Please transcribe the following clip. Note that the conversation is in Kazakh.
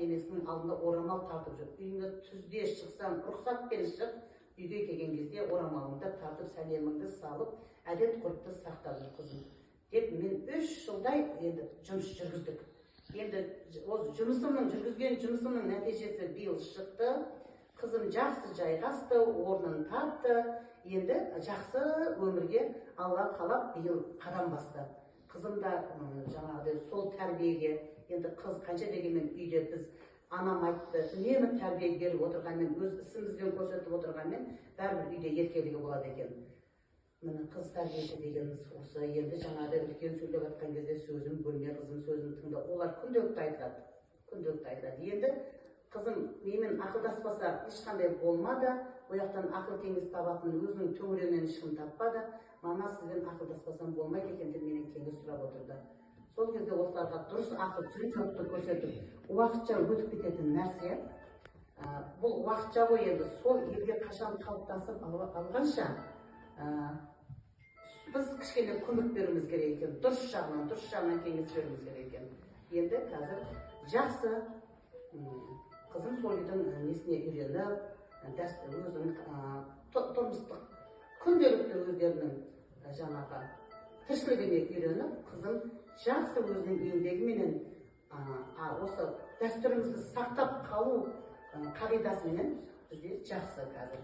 енесінің алдында орамал тартып жүр. Үйіңе түзде шықсаң, рұқсатпен шық, үйге келген кезде орамалыңды тартып, сәлеміңді салып, әдет ғұрыпты сақтап жүр қызым. Деп мен 3 жылдай енді жұмыс жүргіздік. Енді жүргізген жұмысымның нәтижесі биыл шықты. Қызым жақсы жайғасты, орнын тапты. Енді жақсы өмірге Алла қалап биыл қадам басты. Қызым да жаңағыдай сол тәрбиеге, енді қыз қанша дегенмен үйде біз анам айтты, үнемі тәрбие беріп отырғанмен, өз ісімізбен көрсетіп отырғанмен, бәрібір үйде еркелігі болады екен. Міне қыз тәрбиесі дегеніміз осы. Енді жаңағыдай үлкен сөйлеп жатқан кезде сөзім бөлме, қызым сөзін тыңда. Олар күнделікті айтылады. Күнделікті айтылады. Енді қызым менімен ақылдаспаса ешқандай болмады. Ояқтан ақыл кеңес табатын өзінің төңірегінен ешкім таппады. Мама сізбен ақылдаспасам болмайды екен деп менен кеңес сұрап отырды. Сол кезде осыларға дұрыс ақыл жөнді көрсетіп, уақытша өтіп кететін нәрсе. Бұл уақытша ғой, енді сол елге қашан қалыптасып алғанша біз кішкене көмек беруіміз керек екен. Дұрыс жағынан кеңес беруіміз керек екен. Енді қазір жақсы қызым сол үйдің несіне үйреніп, өзінің тұрмыстық күнделікті өздерінің жаңағы тіршілігіне үйреніп, қызым жақсы өзінің еңбегіменен осы дәстүрімізді сақтап қалу қағидасымен бізде жақсы қазір.